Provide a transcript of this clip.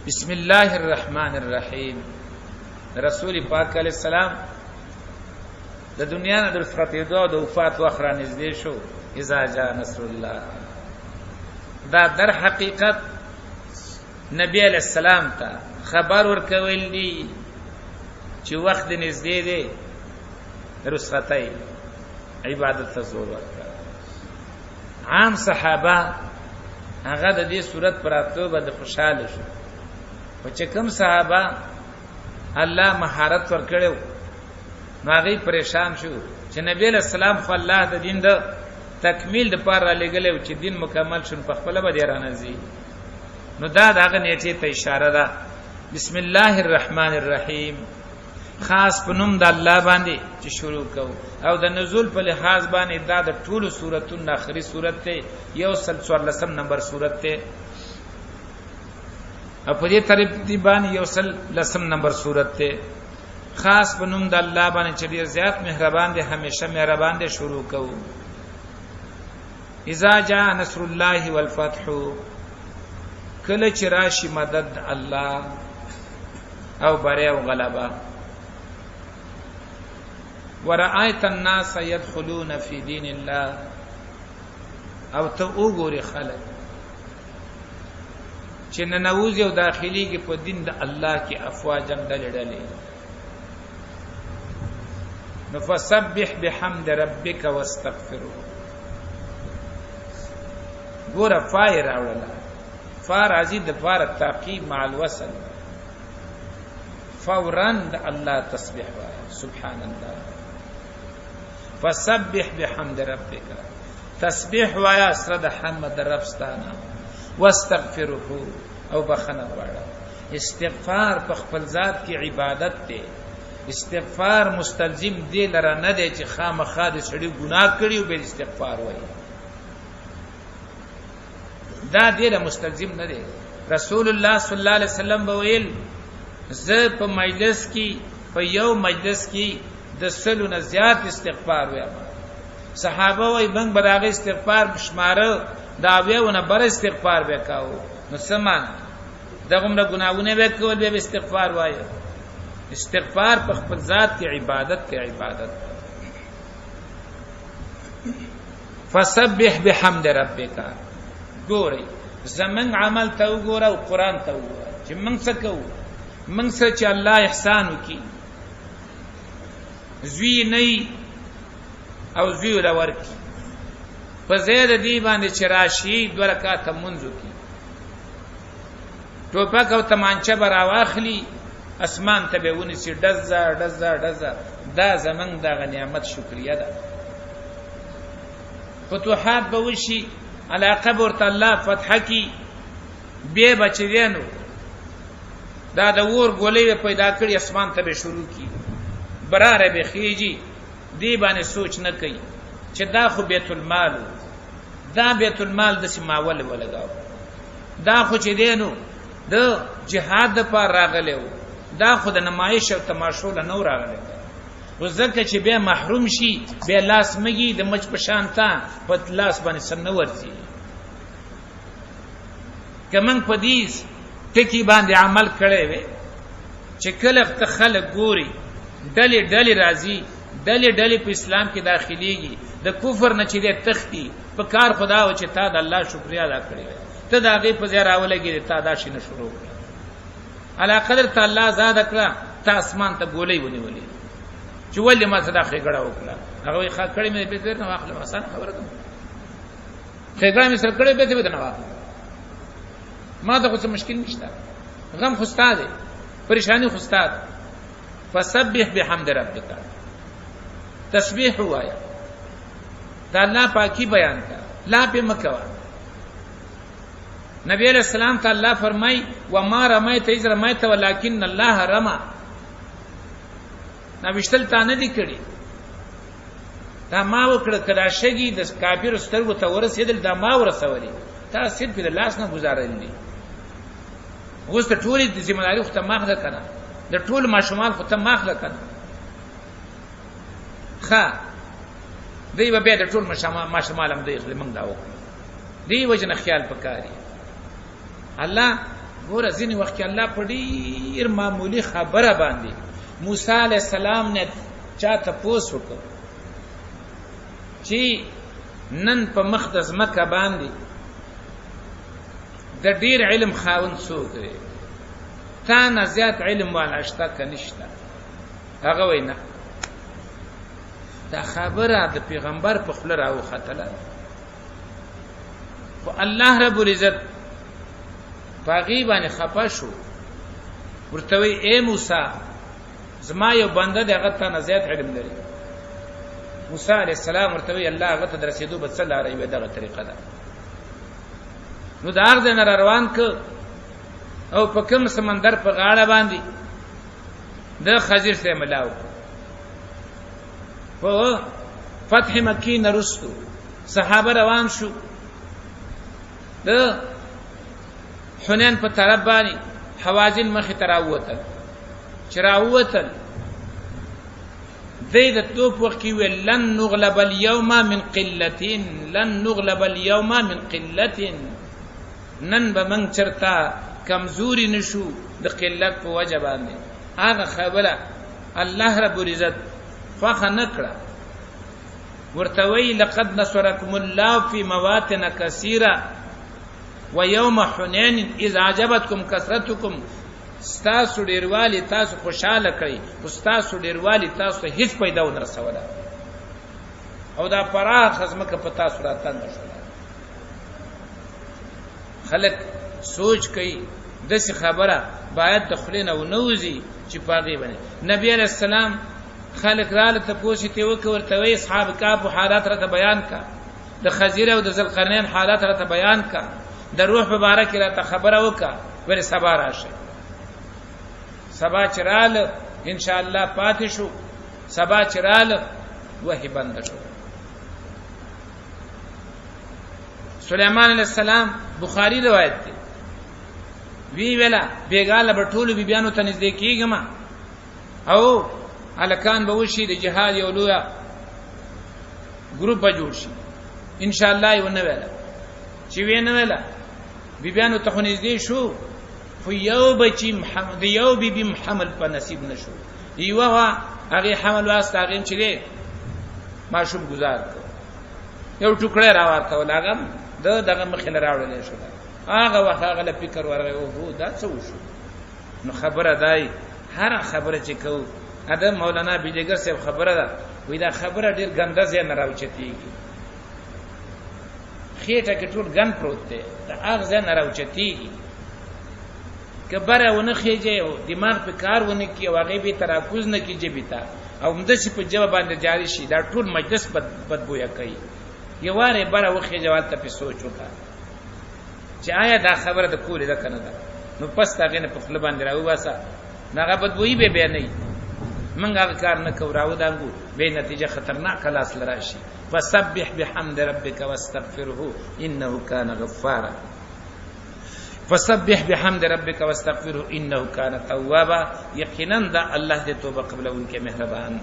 بسم الله الرحمن الرحیم. رسول پاک علیہ السلام د دنیا نه د فراتیدو د وفات وخت را نږدې شو. اذا جاء نصر الله، دا در حقیقت نبی علیہ السلام ته خبر ورکول دي چې وخت نږدې دی، رسختۍ عبادت ته زور ورکړه. عام صحابه هغه د دې صورت پر راتلو باندې خوشاله شو، او چې کوم صحابه الله مهارت ورکړو نو هغه پریشان شو چې نبی علیہ السلام خو الله د دین د تکمیل د پاره لګلو چې دین مکمل شون په خپل باندې رانځي. نو دا دغه نیټه ته اشاره ده. بسم الله الرحمن الرحیم، خاص په نوم د الله باندې چې شروع کو، او د نزول په لحاظ باندې دا د ټولو سوراتونو اخري سورت ته، یو سل 14 نمبر سورت ته، او په دې ترتیب باندې یو سل 10 نمبر سورت ته. خاص په نوم د الله باندې چې ډیر زیات مهربان دی، همیشه مهربان دی، شروع کو. اذا جاء نصر الله والفتح، کله چې راشي مدد الله او بری او غلبه. ورأيت الناس يدخلون في دين الله، او ته وګوري خلک چې ننوځي او داخليږي په دین د الله کې افواجن ډلې ډلې. نو فسبح بحمد ربك واستغفره. ګوره فای راوړله، فا راځي د فار تعقیب مع الوصل. فورا د الله تسبیح وایه، سبحان الله. فسبح بحمد ربك، تسبیح وایه سره د حمد رب ستانه. واستغفره، او بخنه غواړه. استغفار په خپل ذات کې عبادت دی. استغفار مستلزم دی لره نه دی چې خامخا د سړي ګناه کړي او به استغفار وایي، دا دی له مستلزم نه دی. رسول الله صلی الله علیه وسلم ویل زه په مجلس کې، په یو مجلس کې د سلو نه زیات استغفار وایم. صحابه وای بنګ براغه استغفار مشماره دا ویونه بر استغفار وکاو. نو سمان دغه موږ ګناونه وکول به استغفار وایي. استغفار په خپل ذات کې عبادت کې عبادت. فسبح بحمد ربک. ګوري زمنګ عمل ته وګوره او قران ته وګوره چې موږ څه کوو. موږ څه چې الله احسان وکي، زوی نه او زوی ولور کی په زید دی باندې چې راشي 2 رکعات منځ کی، ټوپک او تمانچه برا واخلي، اسمان ته به ونیسي ډزا ډزا ډزا. دا زمنګ د نعمت شکریه ده. فتوحات به وشي، علاقه ورته الله فتح کی، به بچیانو دا د ور ګولې پیدا کړی، اسمان ته به شروع کی، براره به خيږي. دی باندې سوچ نه کوي چې دا خو بیت المال، دا بیت المال د سیماول ولګاو، دا خو چې دینو د جهاد د پر راغلو، دا خو د نمایش او تماشو له نور راغلی. وزکه چې به محروم شي، به لاس مګي د مچ په شان تا په لاس باندې سن ورځي. کمن پدیس ټکی باندې عمل کړي وي چې کله خلک ګوري ډلې ډلې راځي، ډلې ډلې په اسلام کې داخليږي، د کفر نه چې د تختی په کار خدا او چې تا د الله شکریا ادا کړی ته دا غي په ځای راولګي تا دا شي نه شروع کړ. علا قدر ته الله زاد کړه، تا اسمان ته ګولې ونیولې چې ولې ما صدا خېګړه وکړه. هغه یې خا کړی مې په دې نه واخله، آسان خبره ده. خېګړه مې سره کړې به دې نه واخله، ما ته څه مشکل نشته. غم خو ستاده، پریشانی خو ستاده. فسبح بحمد ربک، تسبیح وایا، دا الله پاکی بیان کا، لا په مکوا. نبی علیہ السلام ته الله فرمای وما رمیت اذ رمیت ولکن الله رمى. نبیشتل تا نه دی کړی، دا ما وکړه کدا شګي د کافر سترګو ته ورسېدل، دا ما ورسولې، تا صرف د لاس نه گزارل دي. اوس ته ټولې د ذمہ داری خو ته ماخذ کړه، د ټول ماشومان خو ته ماخذ کړه. ښا دی به د ټول ماشومان هم دی خپل موږ دا وکړو. دی وجنه خیال پکاري. الله ګوره ځینې وخت کې الله په ډېر معمولي خبره باندې موسی علیه السلام نه چا تپوس وکړ چې نن په مخ د ځمکه باندې د ډېر علم خاوند څوک دی تا نه زیات علم والا شته که نشته هغه وایي نه دا خبره د پیغمبر په خوله راوختله خو الله رب العزت په هغې باندې خفه شو ورته وایي ای موسی زما یو بنده دی هغه تا نه زیات علم لري موسی علیه السلام ورته وایي الله هغه ته د رسېدو به څه لاره وي دغه طریقه ده نو د هغه ځای نه را روان که او په کوم سمندر په غاړه باندې د خضر سره ملاو په فتح مکی نه وروستو صحابه روان شو د حنین په طرف باندې حوازن مخې ته راووتل چې راووتل دی د توپ وخت کې ویل لن نغلب اليوم من قلة لن نغلب اليوم من قلة نن به موږ چرته کمزوري نشو د قلت په وجه باندې هغه خبره الله رب العزت خوښه نه کړه ورته وایي لقد نصرکم الله فی مواطن کثیره ویوم حنین اذ اعجبتکم کثرتکم ستاسو ډیروالی تاسو خوشحاله کړئ خو ستاسو ډیروالی تاسو ته هیڅ پیدا ونه رسوله او دا پراخه ځمکه په تاسو راتنګه شوله خلک سوچ کوي داسې خبره باید د خولې نه ونه وځي چې په هغې باندې نبي علیه السلام خلک راله تپوس یې ترې وکړه ورته وایي اصحاب کهف حالات راته بیان کا د خضر او د ذوالقرنین حالات راته بیان کا د روح په باره کې راته خبره وکړه ولې سبا راشئ سبا چې راله انشاءالله پاتې شو سبا چې راله وحی بنده شو سلیمان علیه السلام بخاری روایت دی وی ویلا بیګاله به ټولو بیبیانو ته نږدې کېږم او هلکان به وشي د جهاد یو لویه ګروپ به جوړ شي انشاءالله یې ونه ویله چې ویې نه ویله بیبیانو ته خو نږدې شو خو یو بچی د یو بیبي حمل په نصیب نه شو یوه وه هغې حمل واسطه هغې هم چې دی ماشوم ګزار کړ یو ټوکړی راورتول هغه هم د دغه مخې له راوړلی شو هغه وخت هغه له فکر ورغی اوهو دا څه وشو نو خبره دای هره خبره چې کوو د مولانا بیجګر صاحب خبره ده وایي دا خبره ډېر ګنده ځای نه راوچتېږي خېټه کې ټول ګن پروت دی د هغه ځای نه راوچتېږي که بره ونه خېجې او دماغ په کار ونه کړي او هغې بې تراکوز نه کړي ژبې ته او همداسې په ژبه باندې جاري شي دا ټول مجلس بدبویه کوي یو وار یې بره وخېجه هلته پې سوچ وکړه چې آیا دا خبره د کولې ده که نه ده نو پس د هغې نه په خوله باندې راوباسه نو هغه بدبویي به بیا نه وي موږ هغه کار نه کوو راودانګو بې نتیجه خطرناکه لاس له راشي فسبح بحمد ربک واستغفره انه کان غفارا فسبح بحمد ربک واستغفره انه کان توابا یقینا دا الله دې توبه قبلونکی مهربان